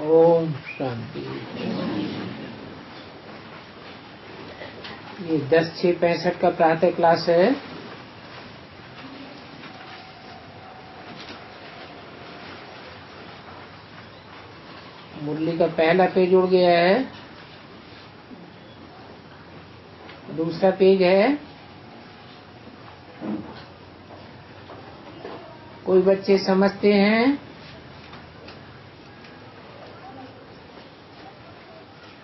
ओम शांति। ये 10/6/65 का प्रातः क्लास है। मुरली का पहला पेज उड़ गया है, दूसरा पेज है। कोई बच्चे समझते हैं?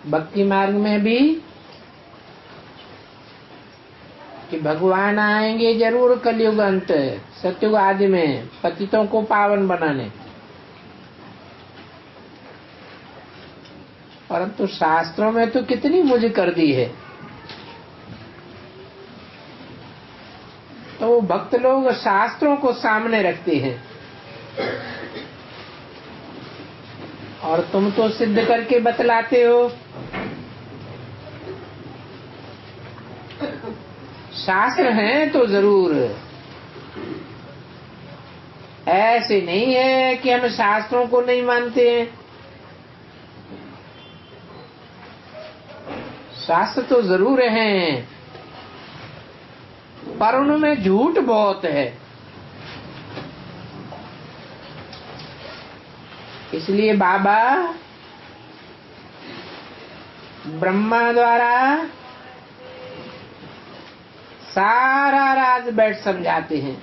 भक्ति मार्ग में भी कि भगवान आएंगे जरूर कलयुग अंत, सतयुग आदि में पतितों को पावन बनाने, परंतु शास्त्रों में तो कितनी मुझ कर दी है। तो भक्त लोग शास्त्रों को सामने रखते हैं और तुम तो सिद्ध करके बतलाते हो। शास्त्र हैं तो जरूर, ऐसे नहीं है कि हम शास्त्रों को नहीं मानते हैं। शास्त्र तो जरूर हैं, पर उनमें झूठ बहुत है। इसलिए बाबा ब्रह्मा द्वारा सारा राज बैठ समझाते हैं।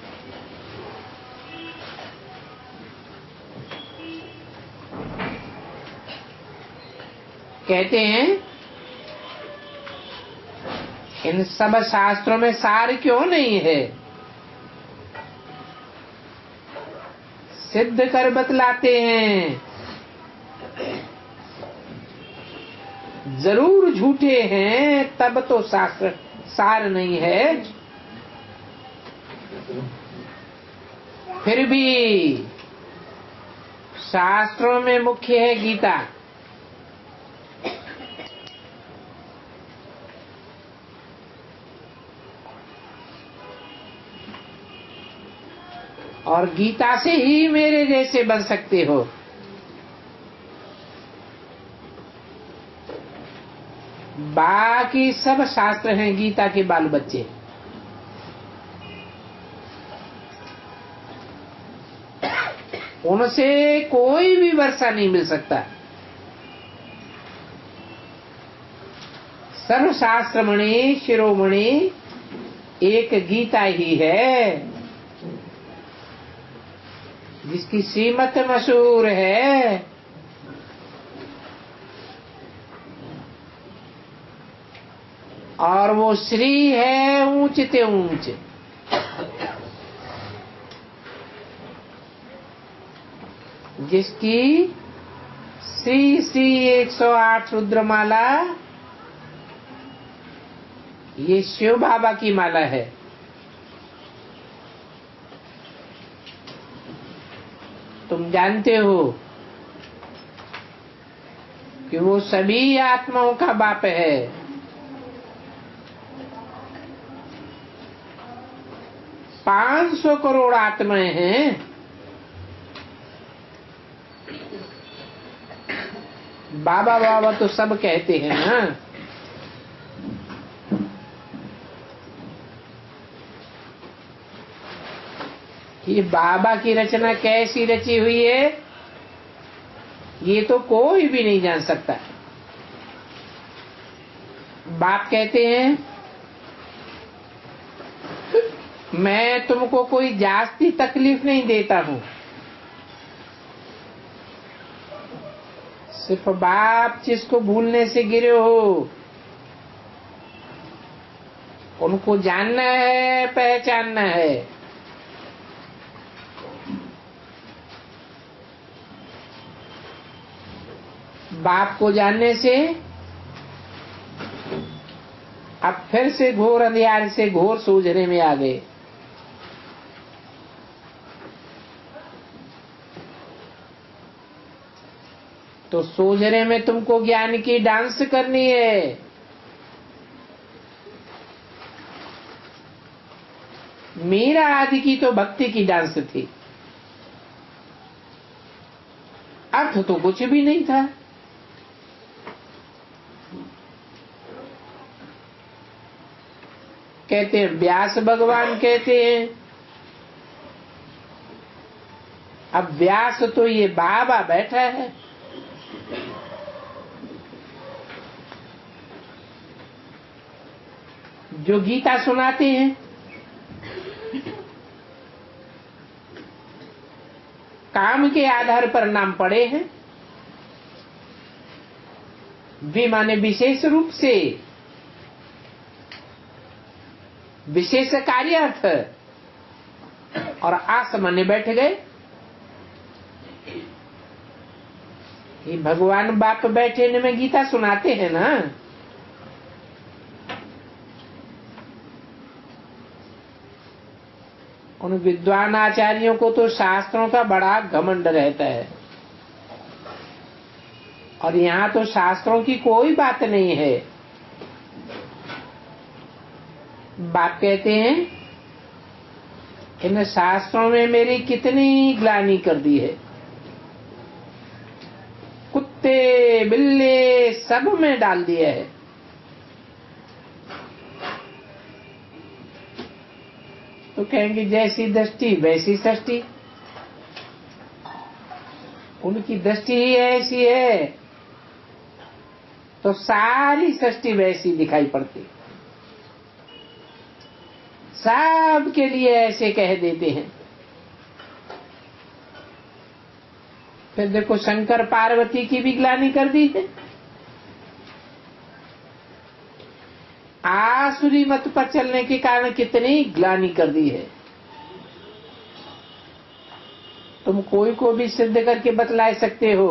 कहते हैं इन सब शास्त्रों में सार क्यों नहीं है, सिद्ध कर बतलाते हैं। जरूर झूठे हैं, तब तो शास्त्र सार नहीं है। फिर भी शास्त्रों में मुख्य है गीता। और गीता से ही मेरे जैसे बन सकते हो। बाकी सब शास्त्र हैं गीता के बाल बच्चे। उनसे कोई भी वर्षा नहीं मिल सकता। सर्वशास्त्रमणि शिरोमणि एक गीता ही है, जिसकी श्रीमत मशहूर है। और वो श्री है ऊंच ते ऊंच। जिसकी श्री श्री 108 रुद्रमाला ये शिव बाबा की माला है। तुम जानते हो कि वो सभी आत्माओं का बाप है। पांच 500 करोड़ आत्माएं हैं। बाबा बाबा तो सब कहते हैं ना। ये बाबा की रचना कैसी रची हुई है, ये तो कोई भी नहीं जान सकता। बाप कहते हैं मैं तुमको कोई जास्ती तकलीफ नहीं देता हूं, सिर्फ बाप जिसको भूलने से गिरे हो उनको जानना है, पहचानना है। बाप को जानने से अब फिर से घोर अंधियारे से घोर सूझने में आ गए। तो सूझने में तुमको ज्ञान की डांस करनी है। मीरा आदि की तो भक्ति की डांस थी। अर्थ तो कुछ भी नहीं था। कहते हैं व्यास भगवान कहते हैं। अब व्यास तो ये बाबा बैठा है, जो गीता सुनाते हैं। काम के आधार पर नाम पड़े हैं, वे माने विशेष रूप से विशेष कार्यार्थ, और आस माने बैठ गए। ये भगवान बाप बैठे ने में गीता सुनाते हैं ना। उन विद्वान आचार्यों को तो शास्त्रों का बड़ा घमंड रहता है, और यहाँ तो शास्त्रों की कोई बात नहीं है। बाप कहते हैं इन शास्त्रों में मेरी कितनी ग्लानि कर दी है, कुत्ते बिल्ले सब में डाल दिया है। तो कहेंगे जैसी दृष्टि वैसी सृष्टि, उनकी दृष्टि ही ऐसी है तो सारी सृष्टि वैसी दिखाई पड़ती। सब के लिए ऐसे कह देते हैं। फिर देखो शंकर पार्वती की भी ग्लानि कर दी है। आसुरी मत पर चलने के कारण कितनी ग्लानि कर दी है। तुम कोई को भी सिद्ध करके बतला सकते हो।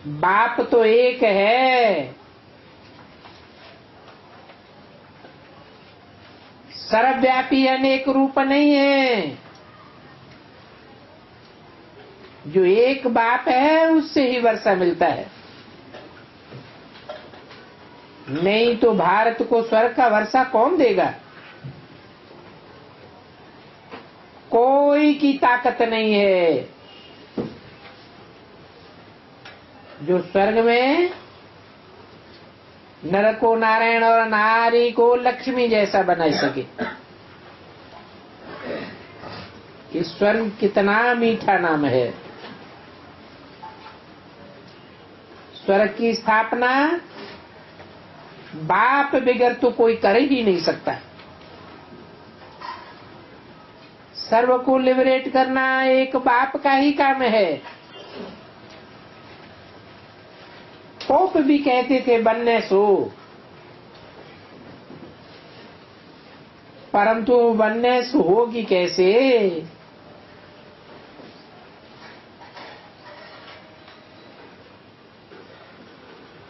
बाप तो एक है, सर्वव्यापी अनेक रूप नहीं है। जो एक बाप है उससे ही वर्षा मिलता है, नहीं तो भारत को स्वर्ग का वर्षा कौन देगा? कोई की ताकत नहीं है जो स्वर्ग में नर को नारायण और नारी को लक्ष्मी जैसा बना सके। ये स्वर्ग कितना मीठा नाम है। स्वर्ग की स्थापना बाप बगैर तो कोई कर ही नहीं सकता। सर्व को लिबरेट करना एक बाप का ही काम है। पोप भी कहते थे बनने सो, परंतु बनने सो होगी कैसे?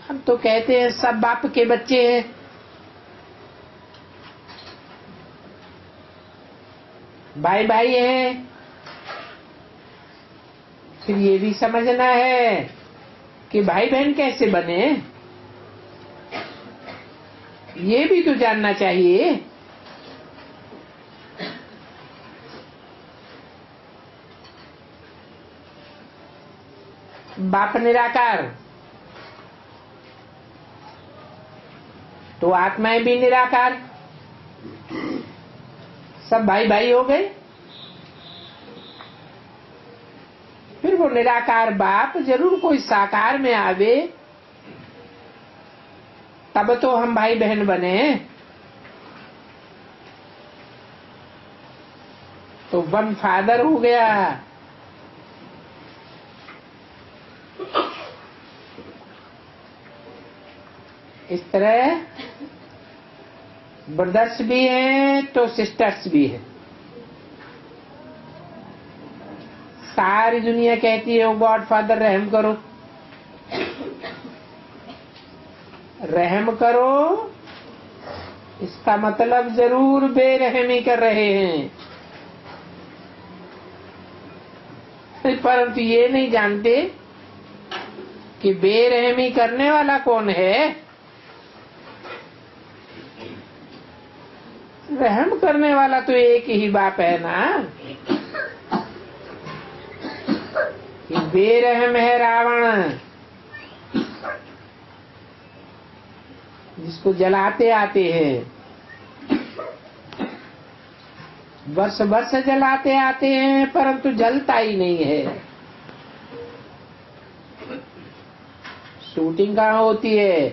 हम तो कहते हैं सब बाप के बच्चे हैं। भाई भाई हैं। फिर ये भी समझना है कि भाई बहन कैसे बने, ये भी तो जानना चाहिए। बाप निराकार तो आत्माएं भी निराकार, सब भाई भाई हो गए। फिर वो निराकार बाप जरूर कोई साकार में आवे, तब तो हम भाई बहन बने। तो वन फादर हो गया। इस तरह ब्रदर्स भी हैं तो सिस्टर्स भी हैं। सारी दुनिया कहती है ओ गॉड फादर रहम करो, रहम करो, इसका मतलब जरूर बेरहमी कर रहे हैं, परंतु ये नहीं जानते कि बेरहमी करने वाला कौन है। रहम करने वाला तो एक ही बाप है ना। कि बेरहम है रावण, जिसको जलाते आते हैं, वर्ष वर्ष जलाते आते हैं, परंतु जलता ही नहीं है। शूटिंग कहाँ होती है?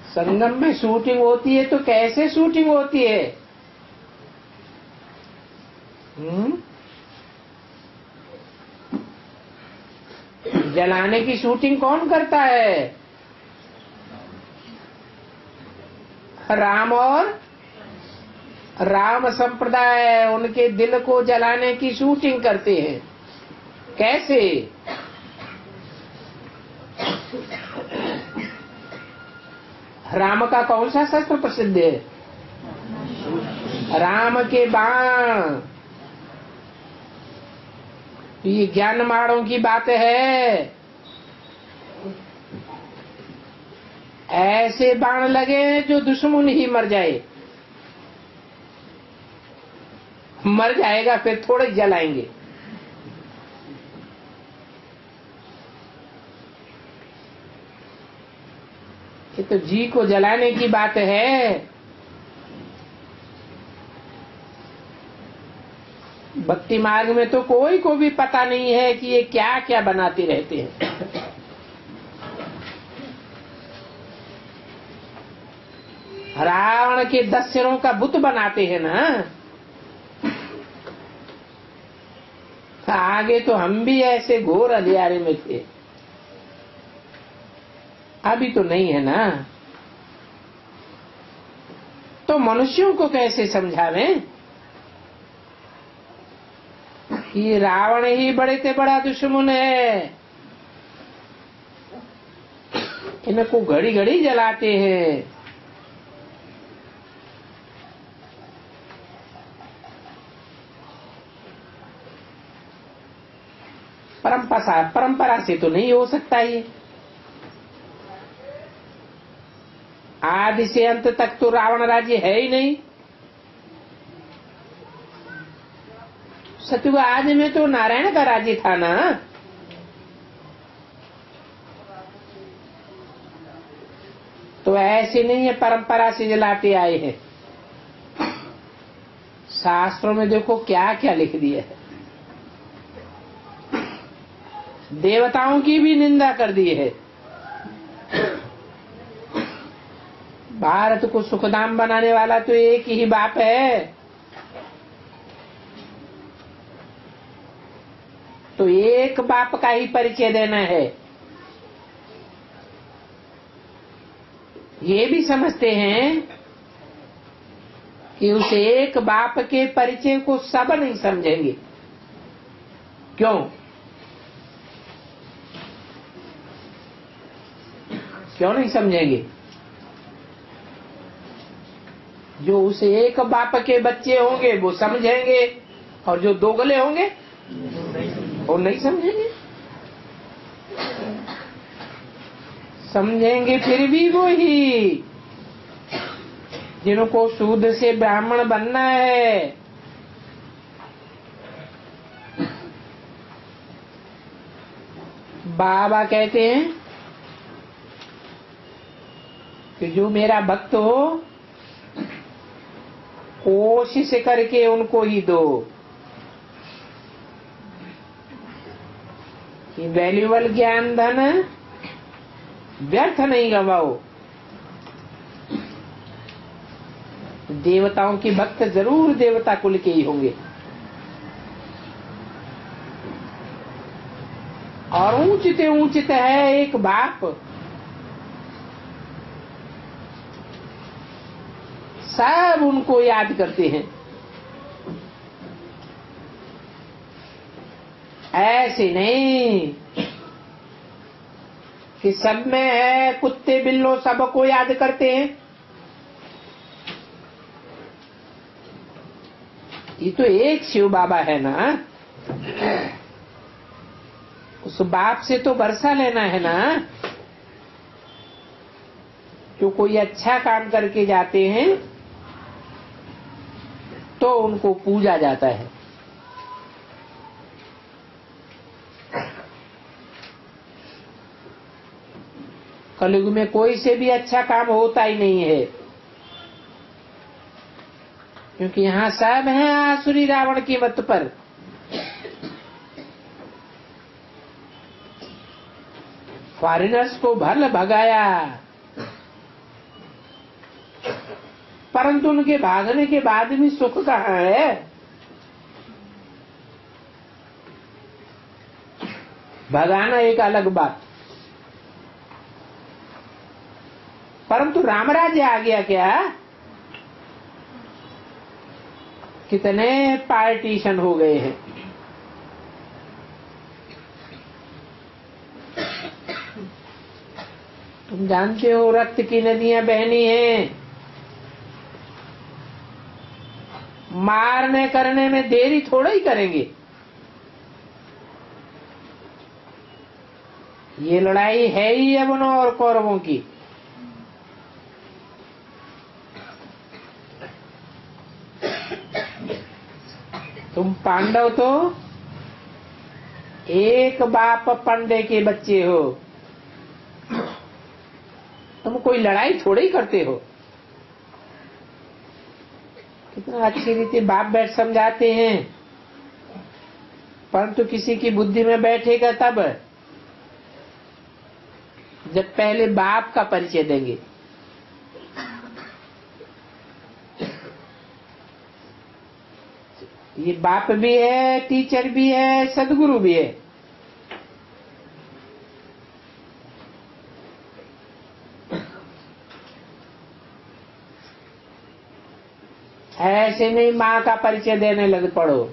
संगम में शूटिंग होती है तो कैसे शूटिंग होती है? जलाने की शूटिंग कौन करता है? राम और राम संप्रदाय उनके दिल को जलाने की शूटिंग करते हैं। कैसे? राम का कौन सा शस्त्र प्रसिद्ध है? राम के बाण। ये ज्ञान माड़ों की बात है। ऐसे बाण लगे जो दुश्मन ही मर जाए, मर जाएगा फिर थोड़े जलाएंगे। ये तो जी को जलाने की बात है। भक्ति मार्ग में तो कोई को भी पता नहीं है कि ये क्या क्या बनाते रहते हैं। रावण के 10 सिरों का बुत बनाते हैं ना। आगे तो हम भी ऐसे घोर अंधियारे में थे, अभी तो नहीं है ना। तो मनुष्यों को कैसे समझावें कि रावण ही बड़े से बड़ा दुश्मन है। इनको घड़ी घड़ी जलाते हैं। परंपरा से तो नहीं हो सकता ये। आदि से अंत तक तो रावण राज्य है ही नहीं। सतयुग आदि में तो नारायण का राज्य था ना। तो ऐसे नहीं है परंपरा से जलाते आए हैं। शास्त्रों में देखो क्या क्या लिख दिया है। देवताओं की भी निंदा कर दी है। भारत को सुखधाम बनाने वाला तो एक ही बाप है। तो एक बाप का ही परिचय देना है। ये भी समझते हैं कि उस एक बाप के परिचय को सब नहीं समझेंगे। क्यों? क्यों नहीं समझेंगे? जो उस एक बाप के बच्चे होंगे वो समझेंगे, और जो दोगले होंगे वो नहीं समझेंगे। समझेंगे फिर भी वो ही जिनको शूद्र से ब्राह्मण बनना है। बाबा कहते हैं कि जो मेरा भक्त हो कोशिश करके उनको ही दो। कि वैल्यूबल ज्ञान धन व्यर्थ नहीं गवाओ। देवताओं के भक्त जरूर देवता कुल के ही होंगे। और ऊंचते ऊंचते है एक बाप। सब उनको याद करते हैं। ऐसे नहीं कि सब में है कुत्ते बिल्लो सबको याद करते हैं। ये तो एक शिव बाबा है ना। उस बाप से तो भरोसा लेना है ना। जो कोई अच्छा काम करके जाते हैं तो उनको पूजा जाता है। कलयुग में कोई से भी अच्छा काम होता ही नहीं है, क्योंकि यहाँ सब है आसुरी रावण की मत पर। फॉरेनर्स को भल भगाया, परंतु उनके भागने के बाद भी सुख कहाँ है? भगाना एक अलग बात, परंतु राम राज्य आ गया क्या? कितने पार्टीशन हो गए हैं। तुम जानते हो रक्त की नदियां बहनी हैं, मारने करने में देरी थोड़ा ही करेंगे। ये लड़ाई है ही यवनों और कौरवों की। तुम पांडव तो एक बाप पंडे के बच्चे हो, तुम कोई लड़ाई थोड़ी ही करते हो। कितना अच्छी रीति बाप बैठ समझाते हैं, परंतु किसी की बुद्धि में बैठेगा तब जब पहले बाप का परिचय देंगे। ये बाप भी है, टीचर भी है, सदगुरु भी है। ऐसे नहीं माँ का परिचय देने लग पड़ो।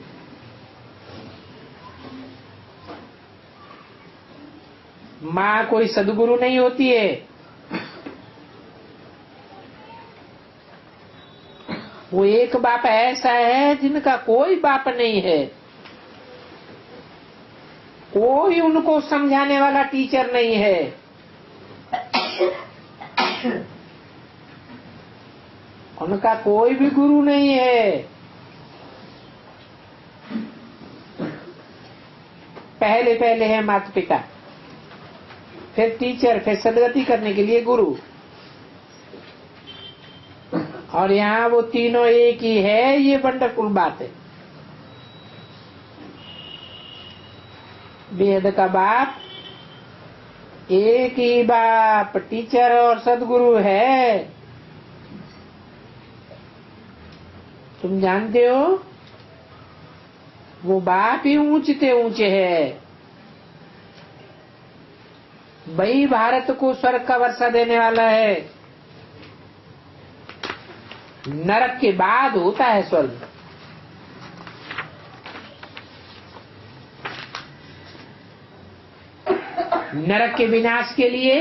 माँ कोई सदगुरु नहीं होती है। वो एक बाप ऐसा है जिनका कोई बाप नहीं है, कोई उनको समझाने वाला टीचर नहीं है। उनका कोई भी गुरु नहीं है। पहले पहले है माता पिता, फिर टीचर, फिर सदगति करने के लिए गुरु। और यहाँ वो तीनों एक ही है, ये वंडरफुल बात है। वेद का बाप एक ही बाप टीचर और सदगुरु है। तुम जानते हो वो बाप ही ऊंचे ऊंचे है। वही भारत को स्वर्ग का वर्षा देने वाला है। नरक के बाद होता है स्वर्ग। नरक के विनाश के लिए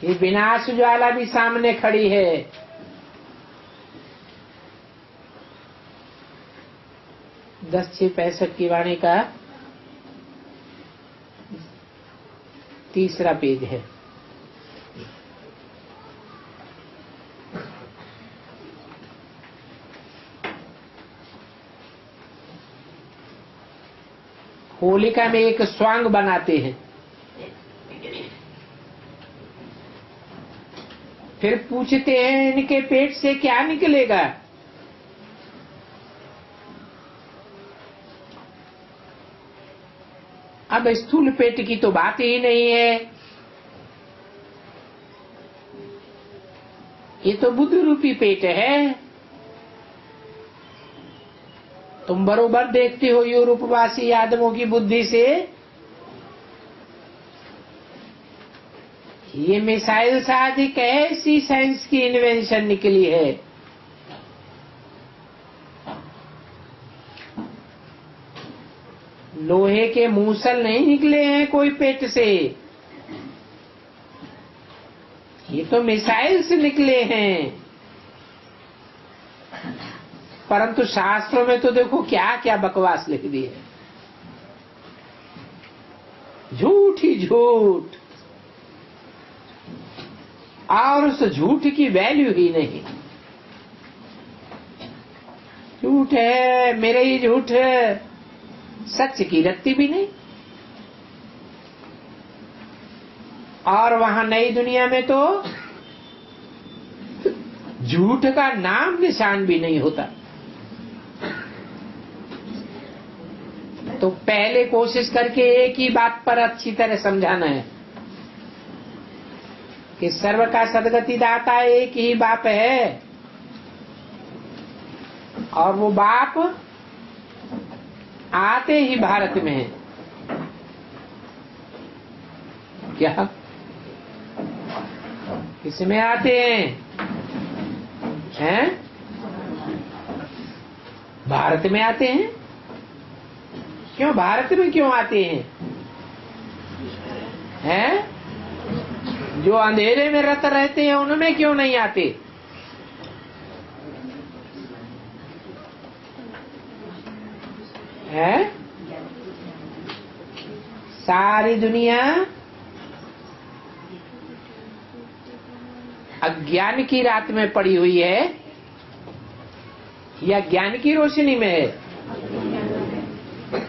ये विनाश ज्वाला भी सामने खड़ी है। दस 6:65 की वाणी का 3रा पेज है। होलिका में एक स्वांग बनाते हैं, फिर पूछते हैं इनके पेट से क्या निकलेगा। अब स्थूल पेट की तो बात ही नहीं है, ये तो बुद्ध रूपी पेट है। तुम बरोबर देखते हो यूरोपवासी आदमों की बुद्धि से ये मिसाइल आदि कैसी साइंस की इन्वेंशन निकली है। लोहे के मूसल नहीं निकले हैं कोई पेट से, ये तो मिसाइल से निकले हैं। परंतु शास्त्रों में तो देखो क्या क्या बकवास लिख दी है, झूठ ही झूठ, और उस झूठ की वैल्यू ही नहीं। झूठ है, मेरे ही झूठ है, सच की रत्ती भी नहीं। और वहां नई दुनिया में तो झूठ का नाम निशान भी नहीं होता। तो पहले कोशिश करके एक ही बात पर अच्छी तरह समझाना है कि सर्व का सदगति दाता एक ही बाप है, और वो बाप आते ही भारत में है। क्या किसमें आते हैं? भारत में आते हैं। क्यों भारत में क्यों आते हैं? जो अंधेरे में रत रहते हैं उनमें क्यों नहीं आते? हैं? सारी दुनिया अज्ञान की रात में पड़ी हुई है या ज्ञान की रोशनी में है?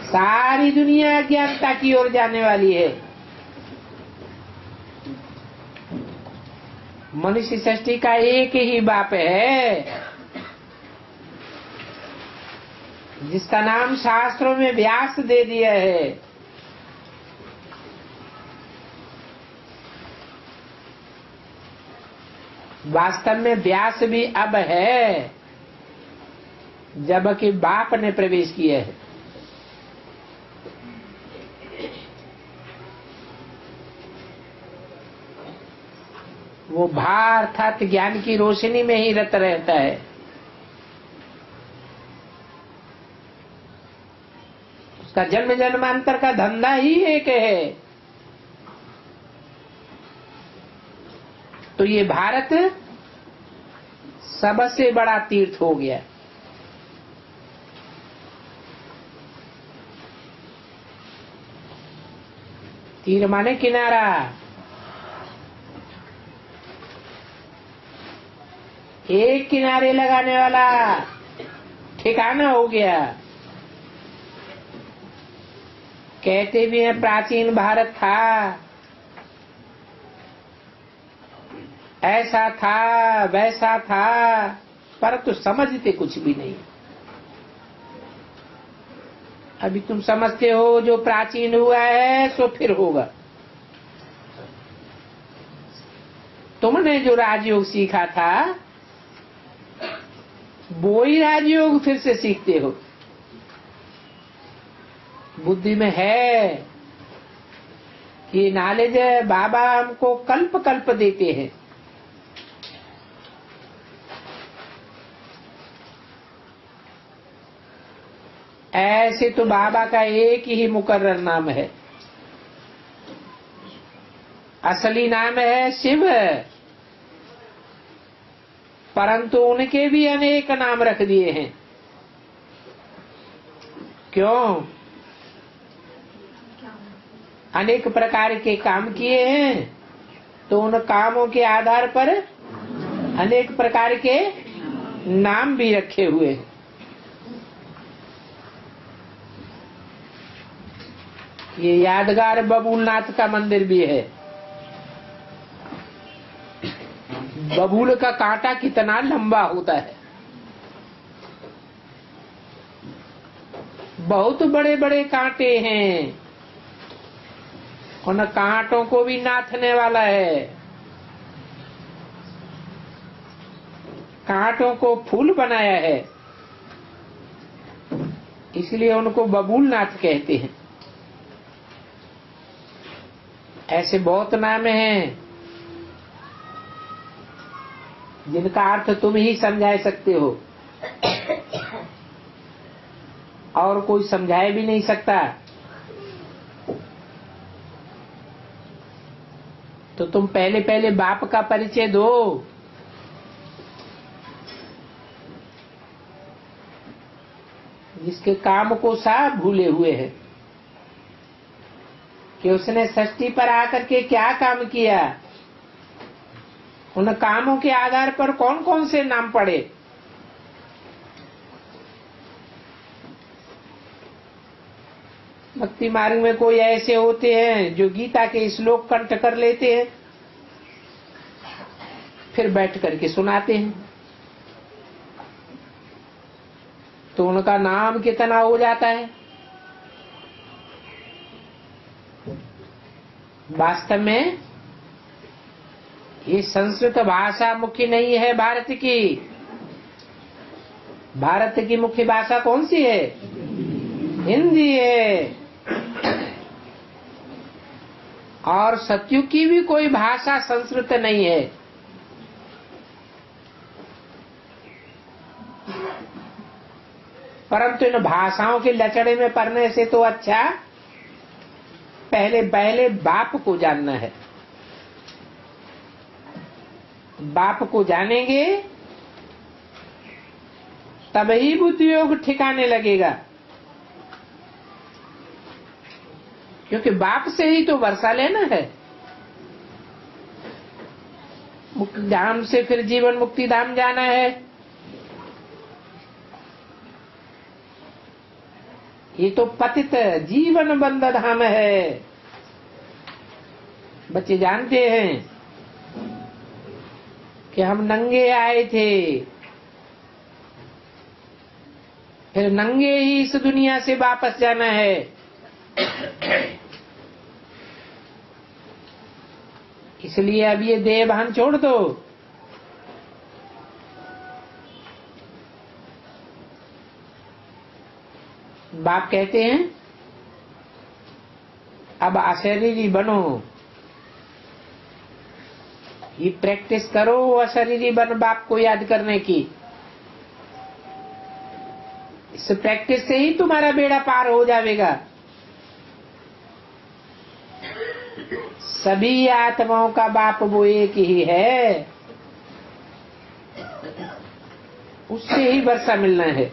सारी दुनिया अज्ञानता की ओर जाने वाली है। मनुष्य सृष्टि का एक ही बाप है, जिसका नाम शास्त्रों में व्यास दे दिया है। वास्तव में व्यास भी अब है, जबकि बाप ने प्रवेश किया है। वो भार अर्थात ज्ञान की रोशनी में ही रत रहता है। उसका जन्म जन्मांतर का धंधा ही एक है। तो ये भारत सबसे बड़ा तीर्थ हो गया। तीर माने किनारा। एक किनारे लगाने वाला ठिकाना हो गया। कहते भी हैं प्राचीन भारत था, ऐसा था वैसा था, पर तो समझते कुछ भी नहीं। अभी तुम समझते हो जो प्राचीन हुआ है सो फिर होगा। तुमने जो राजयोग सीखा था वो ही राजयोग फिर से सीखते हो। बुद्धि में है कि नॉलेज बाबा हमको कल्प कल्प देते हैं। ऐसे तो बाबा का एक ही मुकर्रर नाम है। असली नाम है शिव, परंतु उनके भी अनेक नाम रख दिए हैं। क्यों? अनेक प्रकार के काम किए हैं, तो उन कामों के आधार पर अनेक प्रकार के नाम भी रखे हुए हैं। ये यादगार बबूलनाथ का मंदिर भी है। बबूल का कांटा कितना लंबा होता है, बहुत बड़े बड़े कांटे हैं। उन कांटों को भी नाथने वाला है। कांटों को फूल बनाया है, इसलिए उनको बबूलनाथ कहते हैं। ऐसे बहुत नाम हैं जिनका अर्थ तुम ही समझा सकते हो और कोई समझाए भी नहीं सकता। तो तुम पहले पहले बाप का परिचय दो। जिसके काम को सब भूले हुए हैं कि उसने सृष्टि पर आकर के क्या काम किया, उन कामों के आधार पर कौन कौन से नाम पड़े। भक्ति मार्ग में कोई ऐसे होते हैं जो गीता के श्लोक कंठ कर लेते हैं, फिर बैठ करके सुनाते हैं, तो उनका नाम कितना हो जाता है। वास्तव में ये संस्कृत भाषा मुख्य नहीं है भारत की। भारत की मुख्य भाषा कौन सी है? हिंदी है। और सतयुग की भी कोई भाषा संस्कृत नहीं है। परंतु इन भाषाओं के लचड़े में पढ़ने से तो अच्छा पहले बाप को जानना है। बाप को जानेंगे तभी बुद्धि योग ठिकाने लगेगा, क्योंकि बाप से ही तो वर्षा लेना है। मुक्ति धाम से फिर जीवन मुक्ति धाम जाना है। ये तो पतित जीवन बंद धाम है। बच्चे जानते हैं कि हम नंगे आए थे, फिर नंगे ही इस दुनिया से वापस जाना है। इसलिए अब ये देह भान छोड़ दो। बाप कहते हैं अब अशरीरी बनो, ये प्रैक्टिस करो अशरीरी बन बाप को याद करने की। इस प्रैक्टिस से ही तुम्हारा बेड़ा पार हो जाएगा। सभी आत्माओं का बाप वो एक ही है, उससे ही वर्षा मिलना है।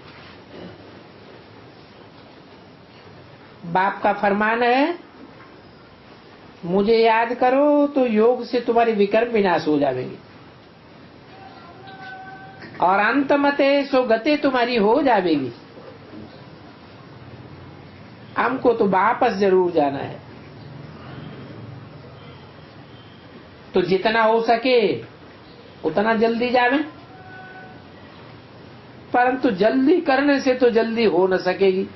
बाप का फरमान है मुझे याद करो तो योग से तुम्हारी विकर्म विनाश हो जाएंगे और अंत मते सो गते तुम्हारी हो जाएगी। हमको तो वापस जरूर जाना है, तो जितना हो सके उतना जल्दी जावे। परंतु जल्दी करने से तो जल्दी हो न सकेगी।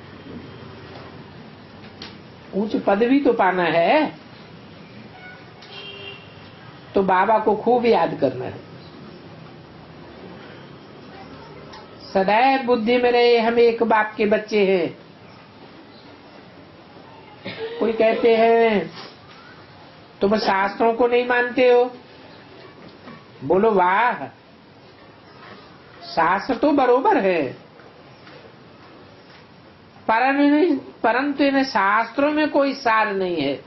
उच्च पदवी तो पाना है, तो बाबा को खूब याद करना है। सदैव बुद्धि में रहे हम एक बाप के बच्चे हैं। कोई कहते हैं तुम शास्त्रों को नहीं मानते हो। बोलो वाह, शास्त्र तो बरोबर है, परंतु इन शास्त्रों में कोई सार नहीं है।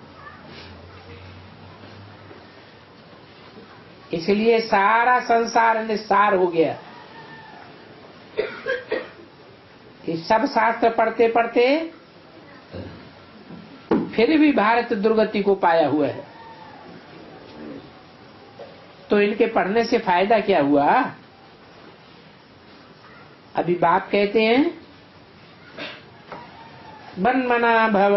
इसलिए सारा संसार निस्सार हो गया। ये सब शास्त्र पढ़ते पढ़ते फिर भी भारत दुर्गति को पाया हुआ है। तो इनके पढ़ने से फायदा क्या हुआ? अभी बाप कहते हैं मन्मना भव,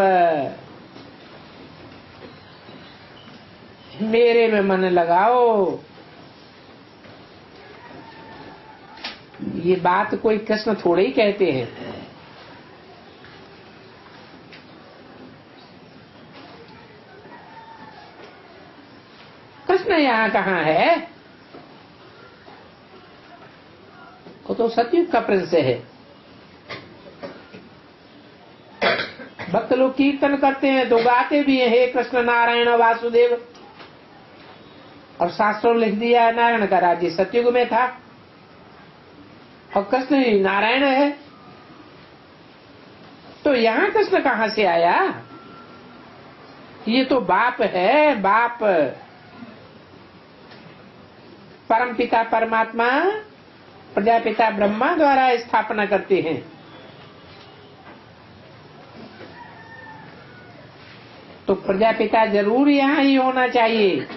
मेरे में मन लगाओ। ये बात कोई कृष्ण थोड़े ही कहते हैं। कृष्ण यहाँ कहाँ है? वो तो सतयुग का प्रिंस है। भक्त लोग कीर्तन करते हैं तो गाते भी हैं, हे कृष्ण नारायण वासुदेव। और शास्त्रों लिख दिया नारायण का राज्य सतयुग में था और कृष्ण ही नारायण है। तो यहाँ कृष्ण कहाँ से आया? ये तो बाप है, बाप। परम पिता परमात्मा प्रजापिता ब्रह्मा द्वारा स्थापना करते हैं। तो प्रजापिता जरूर यहाँ ही होना चाहिए।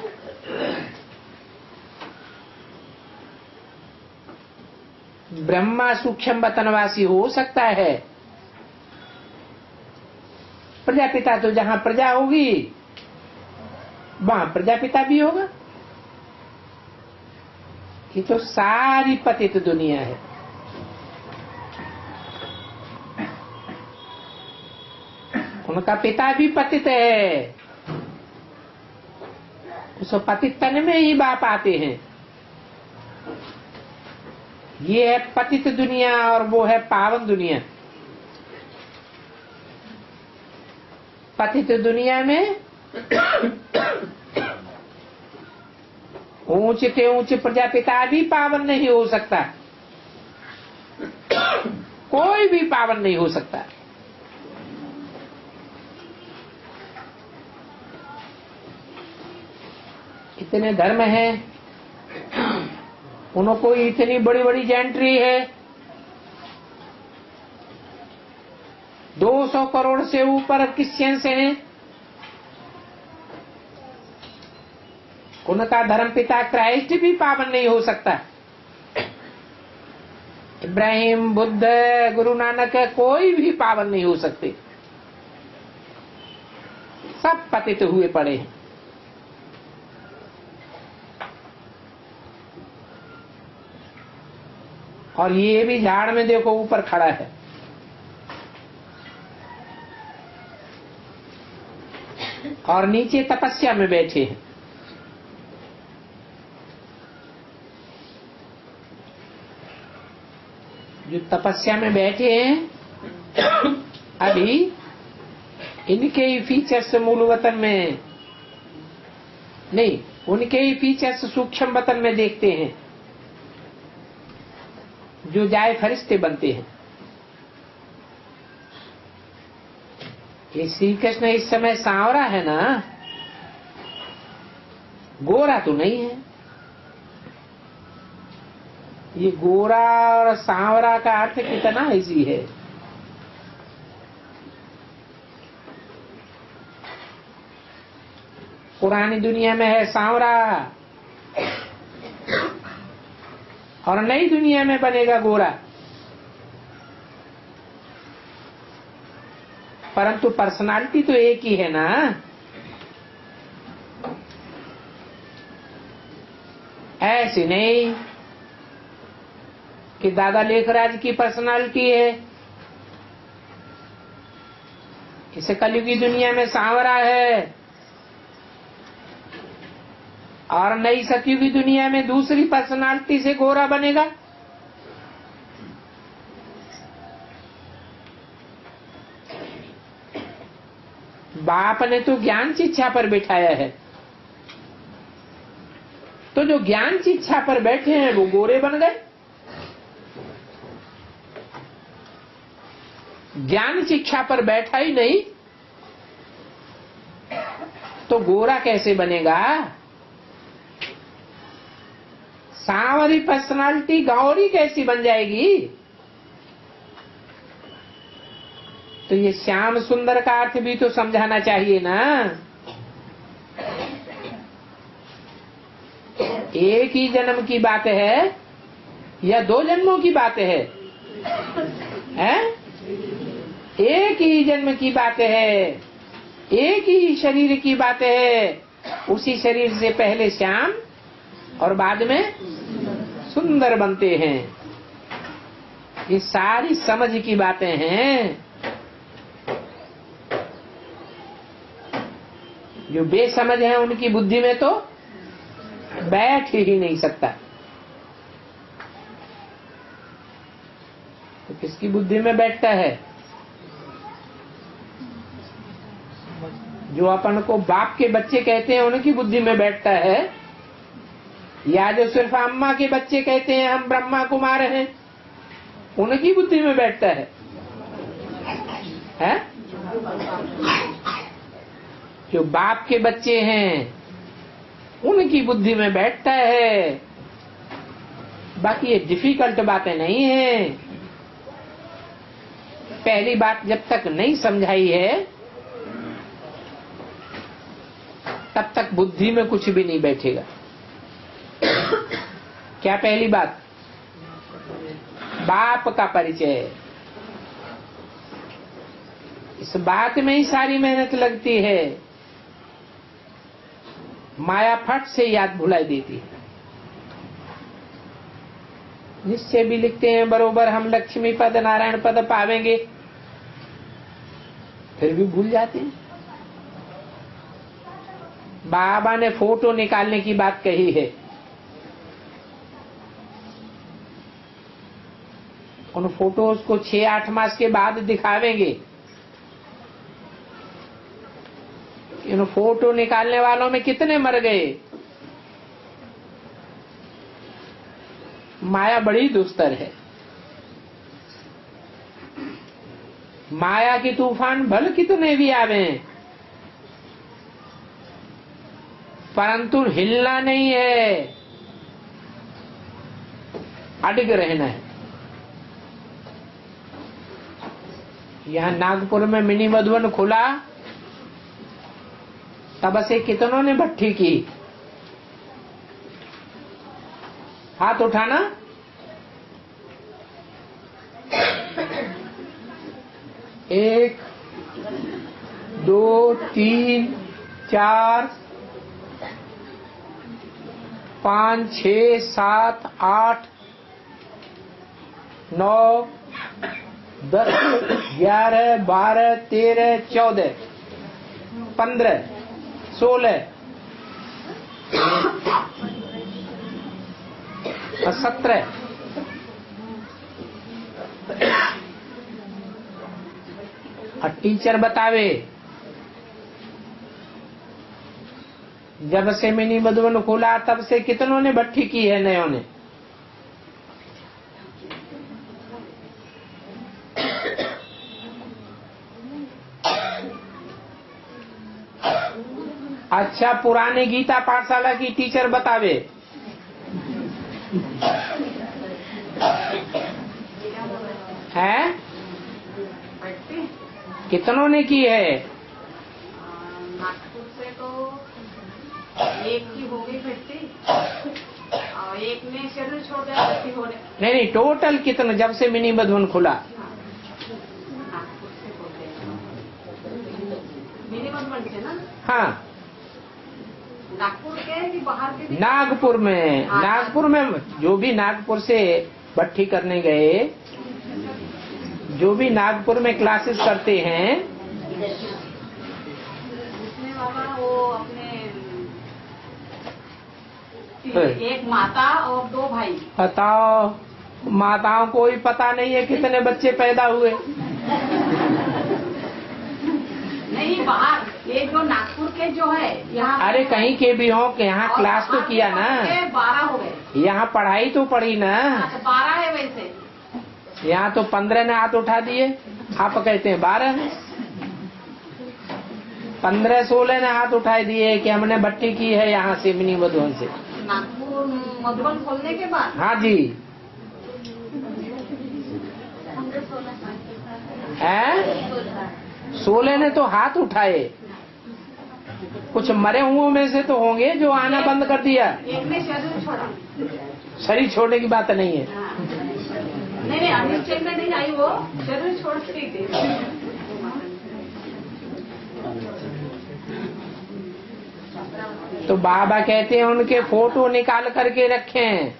ब्रह्मा सूक्ष्म वतनवासी हो सकता है, प्रजापिता तो जहां प्रजा होगी वहां प्रजापिता भी होगा। ये तो सारी पतित दुनिया है। उनका पिता भी पतित है, उस पतित तन में ही बाप आते हैं। ये है पतित दुनिया और वो है पावन दुनिया। पतित दुनिया में ऊंच के ऊंच प्रजापिता भी पावन नहीं हो सकता, कोई भी पावन नहीं हो सकता। इतने धर्म हैं, उनको इतनी बड़ी बड़ी जेंट्री है, 200 करोड़ से ऊपर क्रिश्चियंस हैं। उनका धर्मपिता क्राइस्ट भी पावन नहीं हो सकता। इब्राहिम, बुद्ध, गुरु नानक कोई भी पावन नहीं हो सकते, सब पतित हुए पड़े हैं। और ये भी झाड़ में देखो ऊपर खड़ा है। और नीचे तपस्या में बैठे हैं। जो तपस्या में बैठे हैं अभी इनके ही फीचर्स मूल वतन में नहीं, उनके ही फीचर्स सूक्ष्म वतन में देखते हैं, जो जाए फरिश्ते बनते हैं। ये श्री कृष्ण इस समय सांवरा है ना, गोरा तो नहीं है। ये गोरा और सांवरा का अर्थ कितना इजी है। पुरानी दुनिया में है सांवरा और नई दुनिया में बनेगा गोरा, परंतु पर्सनालिटी तो एक ही है ना। ऐसे नहीं कि दादा लेखराज की पर्सनालिटी है, इसे कलयुगी दुनिया में सांवरा है और नई सतयुगी दुनिया में दूसरी पर्सनालिटी से गोरा बनेगा। बाप ने तो ज्ञान शिक्षा पर बिठाया है, तो जो ज्ञान शिक्षा पर बैठे हैं वो गोरे बन गए। ज्ञान शिक्षा पर बैठा ही नहीं तो गोरा कैसे बनेगा। सांवरी पर्सनालिटी गौरी कैसी बन जाएगी। तो ये श्याम सुंदर का अर्थ भी तो समझाना चाहिए ना। एक ही जन्म की बात है या 2 जन्मों की बात है? एक ही जन्म की बात है, एक ही शरीर की बात है। उसी शरीर से पहले श्याम और बाद में सुंदर बनते हैं। ये सारी समझ की बातें हैं। जो बेसमझ है उनकी बुद्धि में तो बैठ ही नहीं सकता। तो किसकी बुद्धि में बैठता है? जो अपन को बाप के बच्चे कहते हैं उनकी बुद्धि में बैठता है, या जो सिर्फ अम्मा के बच्चे कहते हैं हम ब्रह्मा कुमार हैं उनकी बुद्धि में बैठता है? जो बाप के बच्चे हैं उनकी बुद्धि में बैठता है। बाकी ये डिफिकल्ट बातें नहीं है। पहली बात जब तक नहीं समझाई है तब तक बुद्धि में कुछ भी नहीं बैठेगा। क्या पहली बात? बाप का परिचय। इस बात में ही सारी मेहनत लगती है। माया फट से याद भुलाई देती है। निश्चय भी लिखते हैं बरोबर हम लक्ष्मी पद नारायण पद पावेंगे, फिर भी भूल जाते हैं। बाबा ने फोटो निकालने की बात कही है। उन फोटोज को 6-8 मास के बाद दिखावेंगे। इन फोटो निकालने वालों में कितने मर गए। माया बड़ी दुस्तर है। माया की तूफान भल कितने भी आवे, परंतु हिलना नहीं है, अडिग रहना है। यहाँ नागपुर में मिनी मधुबन खुला, तब से कितनों ने भट्ठी की। हाथ उठाना। एक, दो, तीन, चार, 5, 6, 7, 8, 9, 10, 11, 12, 13, 14, 15, 16, 17। और टीचर बतावे जब से मिनी मधुबन खोला तब से कितनों ने भट्ठी की है नयों ने। अच्छा, पुराने गीता पाठशाला की टीचर बतावे है कितनों ने की है। नागपुर से तो एक की हो गई भट्टी और एक ने शेड्यूल छोड़ दिया भट्टी हो रही। नहीं, टोटल कितना जब से मिनी मधुबन खुला। नागपुर से बोलते हैं मिनी मधुबन से ना। हाँ, नागपुर के कि बाहर के? नागपुर में। नागपुर में जो भी नागपुर से भट्ठी करने गए, जो भी नागपुर में क्लासेस करते हैं, उसमें बाबा वो अपने एक माता और 2 भाई। बताओ, माताओं को ही पता नहीं है कितने बच्चे पैदा हुए। नहीं, बाहर ये जो नागपुर के जो है यहाँ। अरे कहीं के भी हो कि यहाँ क्लास तो किया ना। 12 हो गए। यहाँ पढ़ाई तो पढ़ी ना। 12 है वैसे। यहाँ तो 15 ने हाथ उठा दिए, आप कहते हैं 12 है। 15-16 ने हाथ उठा दिए कि हमने भट्टी की है यहाँ से मिनी मधुबन से। नागपुर मधुबन खोलने के बाद? हाँ जी। है 16 ने तो हाथ उठाए। कुछ मरे हुओं में से तो होंगे जो आना बंद कर दिया। एक ने शरीर छोड़ा। शरीर छोड़ने की बात नहीं है। नहीं, अभी चेक में नहीं आई, वो शरीर छोड़ दी। तो बाबा कहते हैं उनके फोटो निकाल करके रखें,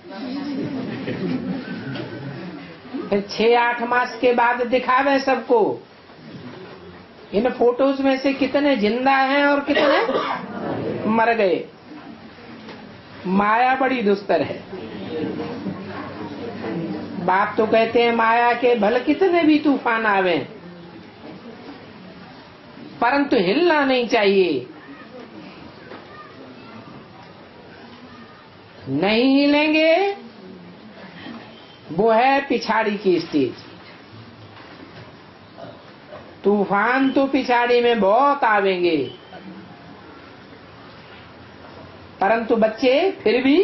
फिर 6-8 मास के बाद दिखावे सबको। इन फोटोज में से कितने जिंदा हैं और कितने मर गए। माया बड़ी दुस्तर है। बाप तो कहते हैं माया के भले कितने भी तूफान आवे, परंतु हिलना नहीं चाहिए। नहीं हिलेंगे वो है पिछाड़ी की स्टेज। तूफान तो पिछाड़ी में बहुत आवेंगे, परंतु बच्चे फिर भी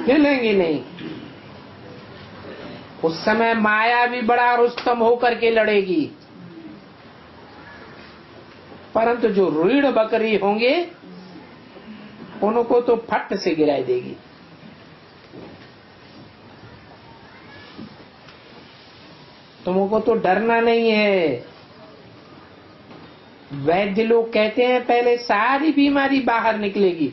हिलेंगे नहीं। उस समय माया भी बड़ा रुस्तम होकर के लड़ेगी, परंतु जो रीढ़ बकरी होंगे उनको तो फट से गिराई देगी। तुमको तो डरना नहीं है, वैद्य लोग कहते हैं पहले सारी बीमारी बाहर निकलेगी।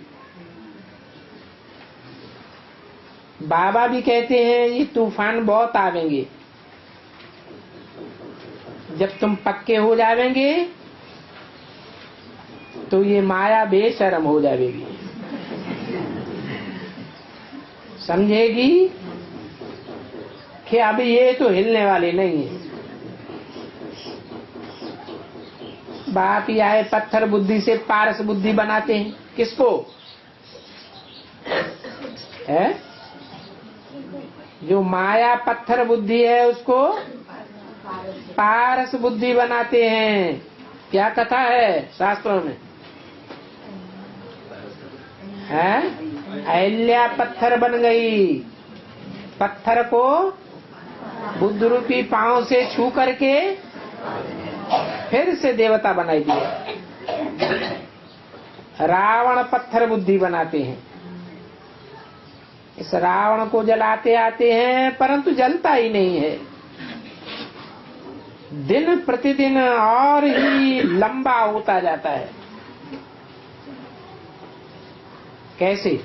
बाबा भी कहते हैं ये तूफान बहुत आवेंगे, जब तुम पक्के हो जावेंगे तो ये माया बेशर्म हो जाएगी, समझेगी कि अब ये तो हिलने वाले नहीं है। बाप ही आए पत्थर बुद्धि से पारस बुद्धि बनाते हैं। किसको है? जो माया पत्थर बुद्धि है उसको पारस बुद्धि बनाते हैं। क्या कथा है शास्त्रों में? है अहिल्या पत्थर बन गई, पत्थर को बुद्ध रूपी पांव से छू करके फिर से देवता बनाई दिया। रावण पत्थर बुद्धि बनाते हैं। इस रावण को जलाते आते हैं परंतु जलता ही नहीं है। दिन प्रतिदिन और ही लंबा होता जाता है। कैसे?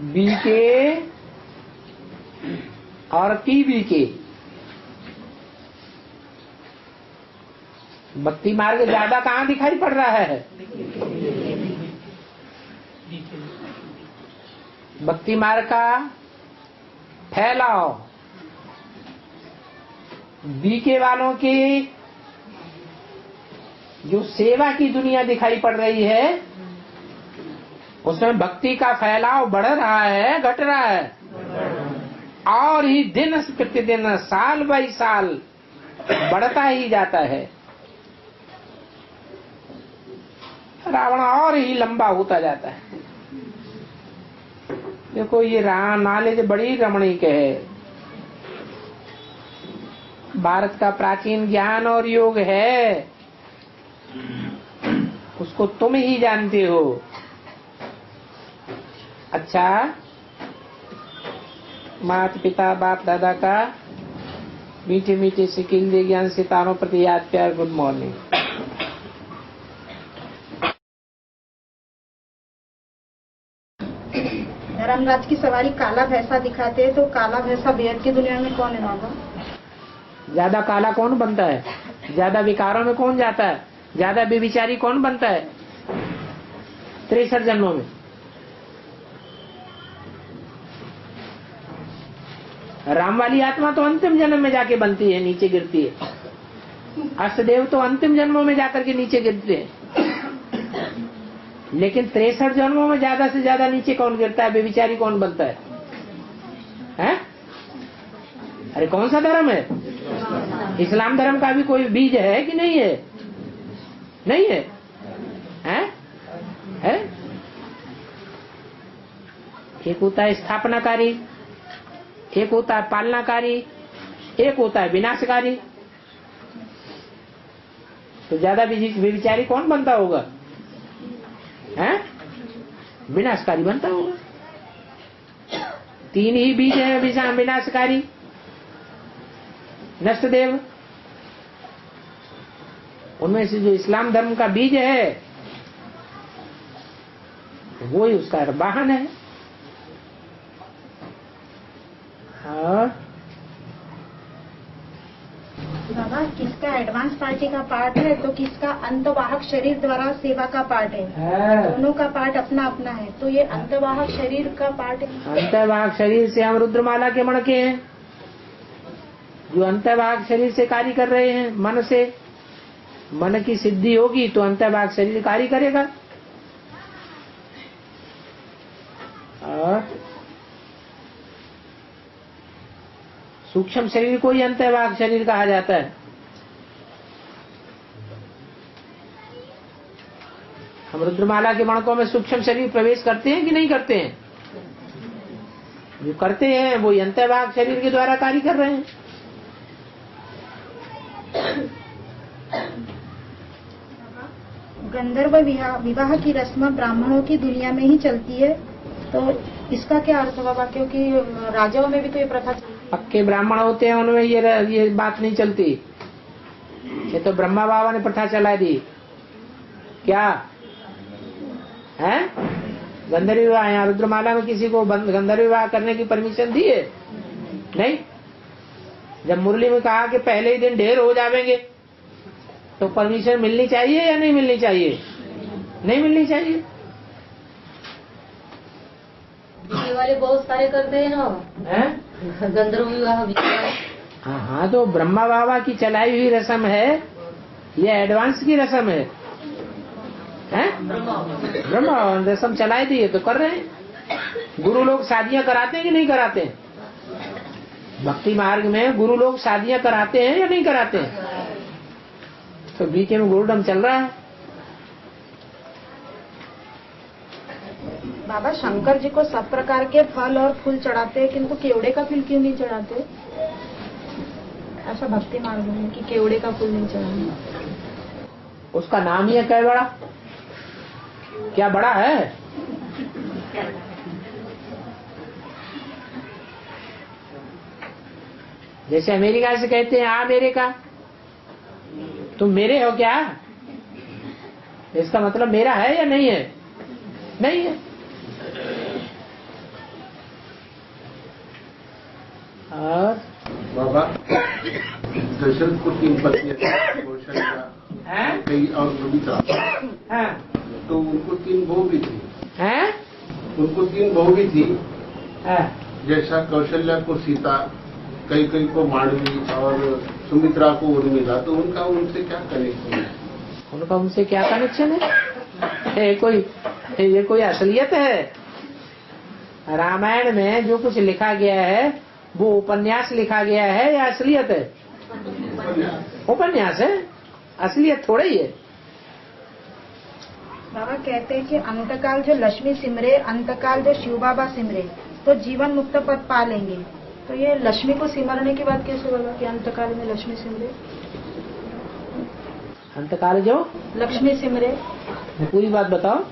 बीके और बीके भक्ति मार्ग ज्यादा कहाँ दिखाई पड़ रहा है? भक्ति मार्ग का फैलाव बीके वालों की जो सेवा की दुनिया दिखाई पड़ रही है उसमें भक्ति का फैलाव बढ़ रहा है घट रहा है? और ही दिन प्रतिदिन साल बाई साल बढ़ता ही जाता है। रावण और ही लंबा होता जाता है। देखो ये नॉलेज बड़ी रमणीक है। भारत का प्राचीन ज्ञान और योग है, उसको तुम ही जानते हो। अच्छा, माता पिता बाप दादा का मीठे मीठे सिकिल दे ज्ञान सितारों प्रति याद प्यार गुड मॉर्निंग। धर्मराज की सवारी काला भैंसा दिखाते हैं, तो काला भैंसा बेहद की दुनिया में कौन है बाबा? ज्यादा काला कौन बनता है? ज्यादा विकारों में कौन जाता है? ज्यादा बेविचारी कौन बनता है 63 जन्मों में? राम वाली आत्मा तो अंतिम जन्म में जाके बनती है, नीचे गिरती है। अष्टदेव तो अंतिम जन्मों में जाकर के नीचे गिरते हैं। लेकिन 63 जन्मों में ज्यादा से ज्यादा नीचे कौन गिरता है? बेविचारी कौन बनता है? हैं? अरे कौन सा धर्म है? इस्लाम धर्म का भी कोई बीज है कि नहीं है? नहीं है? हैं? है? एक होता है स्थापनाकारी, एक होता है पालनाकारी, एक होता है विनाशकारी। तो ज्यादा विचारी कौन बनता होगा? हैं? विनाशकारी बनता होगा। 3 ही बीज है विनाशकारी, नष्टदेव। उनमें से जो इस्लाम धर्म का बीज है वो ही उसका वाहन है। बाबा, किसका एडवांस पार्टी का पार्ट है तो किसका अंतवाहक शरीर द्वारा सेवा का पार्ट है। दोनों का पार्ट अपना अपना है। तो ये अंतवाहक शरीर का पार्ट है। अंतवाहक शरीर से हम रुद्रमाला के मणके हैं, जो अंतवाहक शरीर से कार्य कर रहे हैं। मन से मन की सिद्धि होगी तो अंतवाहक शरीर कार्य करेगा। और सूक्ष्म शरीर को ही अंतवाहक शरीर कहा जाता है। हम रुद्रमाला के मणकों में सूक्ष्म शरीर प्रवेश करते हैं कि नहीं करते हैं? जो करते हैं वो अंतवाहक शरीर के द्वारा कार्य कर रहे हैं। गंधर्व विवाह की रस्म ब्राह्मणों की दुनिया में ही चलती है, तो इसका क्या अर्थ बाबा? क्योंकि राजाओं में भी तो ये प्रथा चलती है। पक्के ब्राह्मण होते हैं उनमें ये बात नहीं चलती। ये तो ब्रह्मा बाबा ने प्रथा चला दी। क्या है? गंधर्व विवाह, यहाँ रुद्रमाला में किसी को गंधर्व विवाह करने की परमिशन दी है? नहीं। जब मुरली में कहा कि पहले ही दिन ढेर हो जाएंगे, तो परमिशन मिलनी चाहिए या नहीं मिलनी चाहिए? नहीं मिलनी चाहिए। ये वाले बहुत सारे करते हैं ना, गंधर्व विवाह। हाँ, तो ब्रह्मा बाबा की चलाई हुई रस्म है, ये एडवांस की रस्म है। ब्रह्मा रस्म चलाई दी है तो कर रहे हैं। गुरु लोग शादियां कराते हैं कि नहीं कराते हैं? भक्ति मार्ग में गुरु लोग शादियां कराते हैं या नहीं कराते हैं? तो बीच में गुरुडम चल रहा है। बाबा, शंकर जी को सब प्रकार के फल और फूल चढ़ाते हैं, किंतु केवड़े का फूल क्यों नहीं चढ़ाते? ऐसा भक्ति मार्ग में कि केवड़े का फूल नहीं चढ़ाते। उसका नाम ही है क्या बड़ा? क्या बड़ा है? जैसे अमेरिका से कहते हैं अमेरिका, तुम मेरे हो क्या? इसका मतलब मेरा है या नहीं है? नहीं है। और बाबा, दशरथ को 3 पत्नियां कई और सुमित्रा, तो उनको 3 बहू भी थी। उनको 3 बहू भी थी। जैसा कौशल्या को सीता, कई को मांडवी और सुमित्रा को उर्मिला, तो उनका उनसे क्या कनेक्शन है? उनका उनसे क्या कनेक्शन है? ये कोई असलियत है? रामायण में जो कुछ लिखा गया है वो उपन्यास लिखा गया है या असलियत है? उपन्यास है, असलियत थोड़ा ही है। बाबा कहते हैं कि अंतकाल जो लक्ष्मी सिमरे, अंतकाल जो शिव बाबा सिमरे, तो जीवन मुक्त पद पा लेंगे। तो ये लक्ष्मी को सिमरने की बात कैसे होगा कि अंतकाल में लक्ष्मी सिमरे? अंतकाल जो लक्ष्मी सिमरे, पूरी बात बताओ।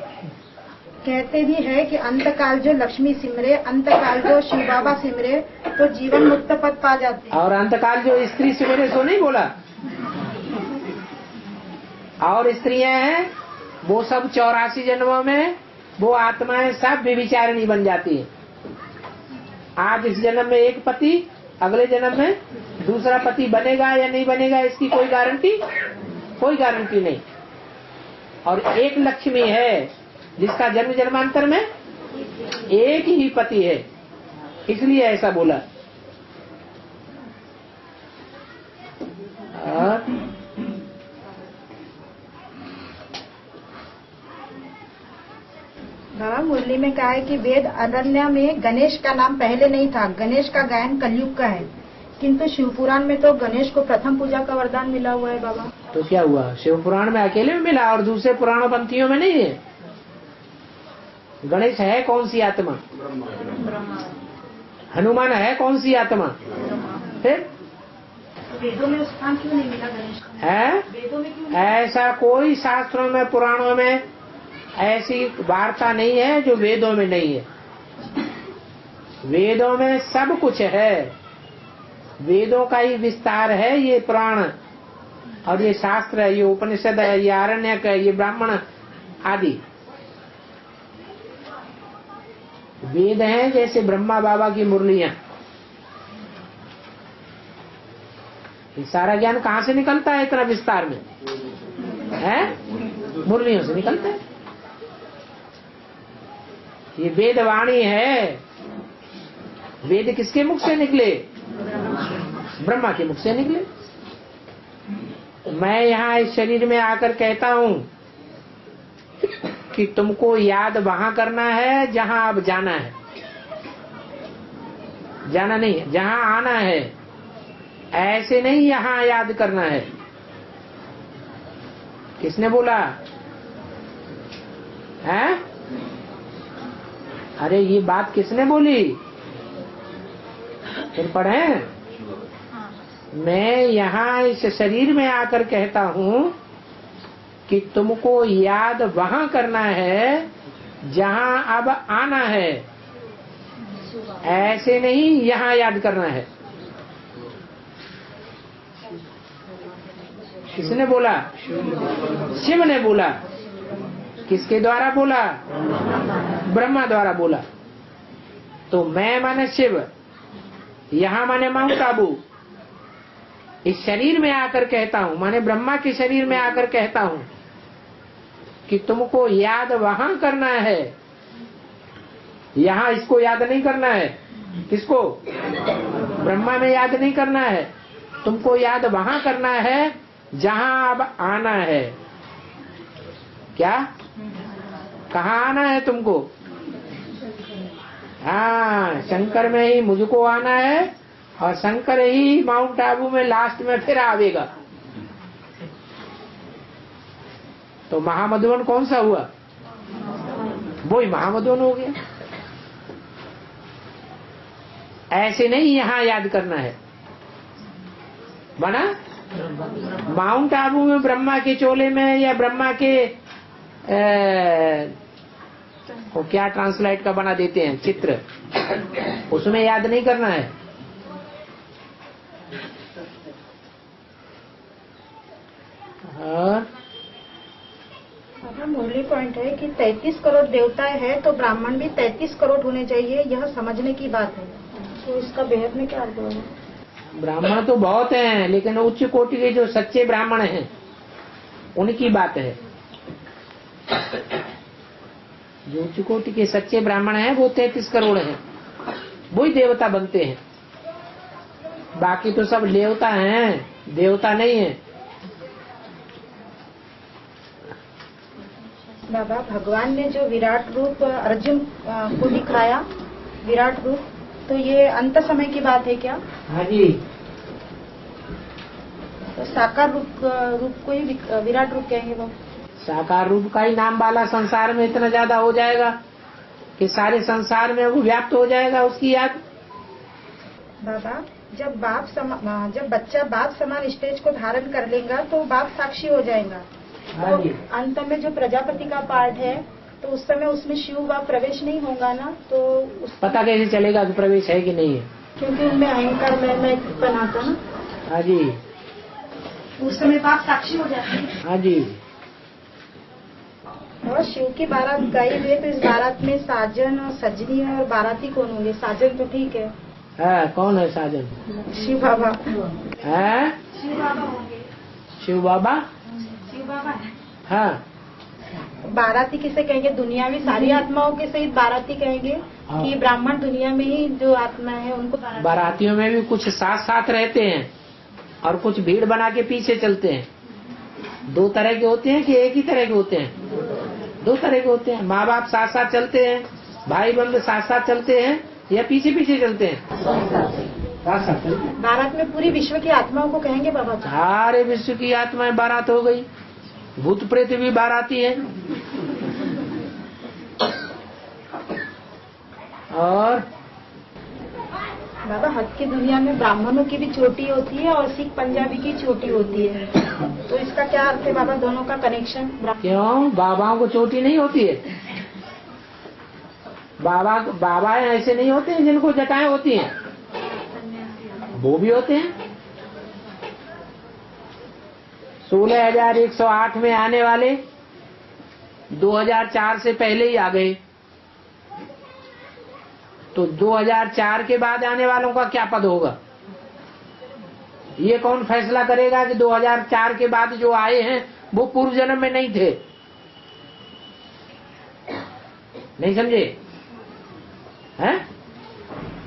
कहते भी है कि अंतकाल जो लक्ष्मी सिमरे, अंतकाल जो शिव बाबा सिमरे, तो जीवन मुक्त पद पा जाते हैं। और अंतकाल जो स्त्री सिमरे सो नहीं बोला। और स्त्रियां हैं वो सब 84 जन्मों में वो आत्माएं सब व्यभिचारिणी बन जाती है। आज इस जन्म में एक पति, अगले जन्म में दूसरा पति बनेगा या नहीं बनेगा, इसकी कोई गारंटी नहीं। और एक लक्ष्मी है जिसका जन्म जन्मांतर में एक ही पति है, इसलिए ऐसा बोला। बाबा, मुरली में कहा है कि वेद अरण्य में गणेश का नाम पहले नहीं था, गणेश का गायन कलयुग का है, किंतु शिव पुराण में तो गणेश को प्रथम पूजा का वरदान मिला हुआ है। बाबा, तो क्या हुआ? शिव पुराण में अकेले में मिला और दूसरे पुराणों पंक्तियों में नहीं है। गणेश है कौन सी आत्मा? हनुमान है कौन सी आत्मा? फिर वेदों में स्थान क्यों नहीं मिला गणेश का? है वेदों में क्यों? ऐसा कोई शास्त्रों में पुराणों में ऐसी वार्ता नहीं है जो वेदों में नहीं है। वेदों में सब कुछ है, वेदों का ही विस्तार है। ये पुराण और ये शास्त्र है, ये उपनिषद है, ये आरण्यक है, ये ब्राह्मण आदि वेद हैं। जैसे ब्रह्मा बाबा की मुरलियां, ये सारा ज्ञान कहाँ से निकलता है इतना विस्तार में? है मुरलियों से निकलता है। ये वेद वाणी है। वेद किसके मुख से निकले? ब्रह्मा के मुख से निकले। मैं यहाँ इस शरीर में आकर कहता हूँ कि तुमको याद वहां करना है जहां अब जाना है, जाना नहीं है, जहां आना है। ऐसे नहीं यहाँ याद करना है। किसने बोला है? अरे ये बात किसने बोली? फिर पढ़े। मैं यहाँ इस शरीर में आकर कहता हूँ कि तुमको याद वहां करना है जहां अब आना है, ऐसे नहीं यहाँ याद करना है। किसने बोला? शिव ने बोला। किसके द्वारा बोला? ब्रह्मा द्वारा बोला। तो मैं माने शिव, यहाँ माने माउंट आबू, इस शरीर में आकर कहता हूँ, माने ब्रह्मा के शरीर में आकर कहता हूँ कि तुमको याद वहां करना है, यहाँ इसको याद नहीं करना है। किसको? ब्रह्मा में याद नहीं करना है, तुमको याद वहां करना है जहां अब आना है। क्या? कहाँ आना है तुमको? हाँ, शंकर में ही मुझको आना है और शंकर ही माउंट आबू में लास्ट में फिर आवेगा। तो महामधुवन कौन सा हुआ? वो ही महामधुवन हो गया। ऐसे नहीं यहाँ याद करना है, बना माउंट आबू में ब्रह्मा के चोले में या ब्रह्मा के वो क्या ट्रांसलाइट का बना देते हैं चित्र, उसमें याद नहीं करना है। और मुरली पॉइंट है कि 33 करोड़ देवताएं हैं तो ब्राह्मण भी 33 करोड़ होने चाहिए, यह समझने की बात है। तो इसका बेहद में क्या अर्थ है? ब्राह्मण तो बहुत हैं, लेकिन उच्च कोटि के जो सच्चे ब्राह्मण हैं उनकी बात है। जो उच्च कोटि के सच्चे ब्राह्मण हैं वो 33 करोड़ हैं, वही देवता बनते हैं। बाकी तो सब लेवता हैं, देवता नहीं है। बाबा, भगवान ने जो विराट रूप अर्जुन को दिखाया, विराट रूप, तो ये अंत समय की बात है क्या? हाँ जी। तो साकार रूप को ही विराट रूप कहेंगे बाबा? साकार रूप का ही नाम वाला संसार में इतना ज्यादा हो जाएगा कि सारे संसार में वो व्याप्त हो जाएगा उसकी याद। बाबा, जब बच्चा बाप समान स्टेज को धारण कर लेगा तो बाप साक्षी हो जाएगा। हाँ जी। तो अंत में जो प्रजापति का पार्ट है तो उस समय उसमें शिव बाप प्रवेश नहीं होगा ना, तो पता कैसे चलेगा कि प्रवेश है कि नहीं है? क्योंकि उनमें अहंकार में बनाता ना। हाँ जी। उस समय बाप साक्षी हो जाते हैं। हाँ जी। और शिव की बारात गाई हुई, तो इस बारात में साजन और सजनी और बाराती कौन होंगे? साजन तो ठीक है। हाँ, कौन है साजन? शिव बाबा है। शिव बाबा होंगे। शिव बाबा। शिव बाबा। हाँ। बाराती किसे कहेंगे? दुनिया में सारी आत्माओं के सहित बाराती कहेंगे कि ब्राह्मण दुनिया में ही जो आत्मा है उनको बारातियों में भी कुछ साथ साथ रहते हैं और कुछ भीड़ बना के पीछे चलते हैं। दो तरह के होते हैं कि एक ही तरह के होते हैं? दो तरह के होते हैं। माँ बाप साथ साथ चलते हैं, भाई बंधु साथ साथ चलते हैं या पीछे पीछे चलते हैं? साथ साथ। बारात में पूरी विश्व की आत्माओं को कहेंगे बाबा? सारे विश्व की आत्माएं बारात हो गई। भूत प्रेत भी बाराती है। और बाबा, हद की दुनिया में ब्राह्मणों की भी चोटी होती है और सिख पंजाबी की चोटी होती है, तो इसका क्या अर्थ है बाबा? दोनों का कनेक्शन? क्यों? बाबाओं को चोटी नहीं होती है? बाबा ऐसे नहीं होते हैं जिनको जटाएं होती हैं, वो भी होते हैं। 16,108 में आने वाले 2004 से पहले ही आ गए, तो 2004 के बाद आने वालों का क्या पद होगा? ये कौन फैसला करेगा कि 2004 के बाद जो आए हैं वो पूर्व जन्म में नहीं थे? नहीं समझे? हैं?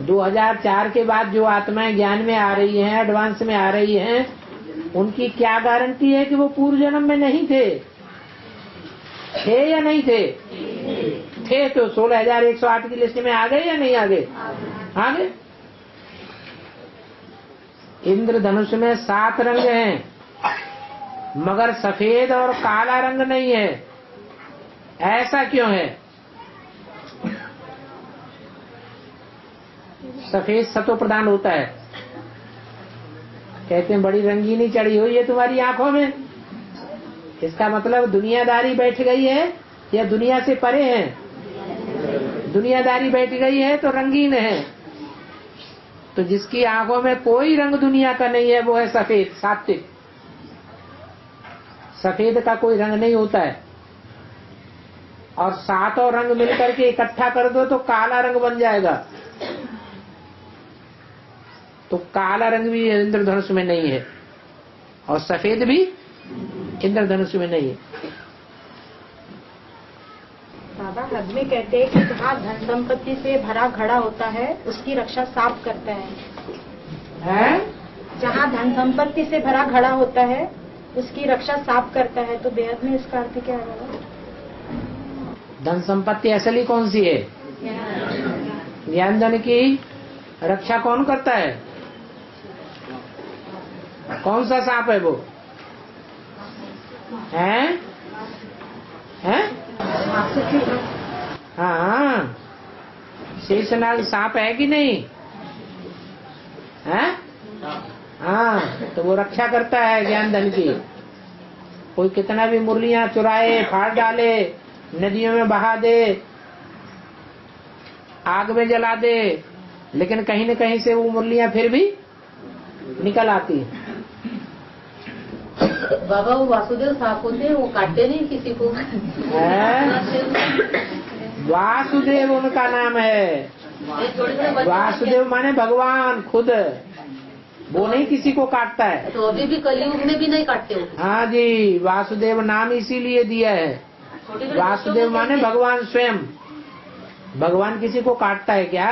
2004 के बाद जो आत्माएं ज्ञान में आ रही हैं, एडवांस में आ रही हैं, उनकी क्या गारंटी है कि वो पूर्व जन्म में नहीं थे? थे या नहीं थे? थे तो 16,108 की लिस्ट में आ गए या नहीं आ गए? आ गए। इंद्रधनुष में 7 रंग हैं, मगर सफेद और काला रंग नहीं है। ऐसा क्यों है? सफेद सतो प्रदान होता है। कहते हैं बड़ी रंगीनी चढ़ी हुई है तुम्हारी आंखों में, इसका मतलब दुनियादारी बैठ गई है या दुनिया से परे है? दुनियादारी बैठ गई है तो रंगीन है। तो जिसकी आंखों में कोई रंग दुनिया का नहीं है वो है सफेद, सात्विक। सफेद का कोई रंग नहीं होता है, और सातों रंग मिलकर के इकट्ठा कर दो तो काला रंग बन जाएगा। तो काला रंग भी इंद्रधनुष में नहीं है और सफेद भी इंद्रधनुष में नहीं है। बाबा हद में कहते हैं कि जहाँ धन संपत्ति से भरा घड़ा होता है उसकी रक्षा सांप करता है। जहाँ धन संपत्ति से भरा घड़ा होता है उसकी रक्षा सांप करता है, तो बेहद में इसका अर्थ क्या है बाबा? धन संपत्ति असली कौन सी है? ज्ञान धन की रक्षा कौन करता है? कौन सा सांप है वो? हैं? हाँ, शेषनाग सांप है कि नहीं? हैं? हाँ, तो वो रक्षा करता है ज्ञान धन की। कोई कितना भी मुरलियां चुराए, फाड़ डाले, नदियों में बहा दे, आग में जला दे, लेकिन कहीं न कहीं से वो मुरलियां फिर भी निकल आती है। बाबा वो वासुदेव सांप होते हैं, वो काटते नहीं किसी को। वासुदेव उनका नाम है। वासुदेव माने भगवान खुद, वो नहीं किसी को काटता है। तो अभी भी कलयुग में भी नहीं काटते हो? हाँ जी, वासुदेव नाम इसीलिए दिया है। वासुदेव माने भगवान स्वयं। भगवान किसी को काटता है क्या?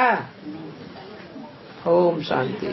ओम शांति।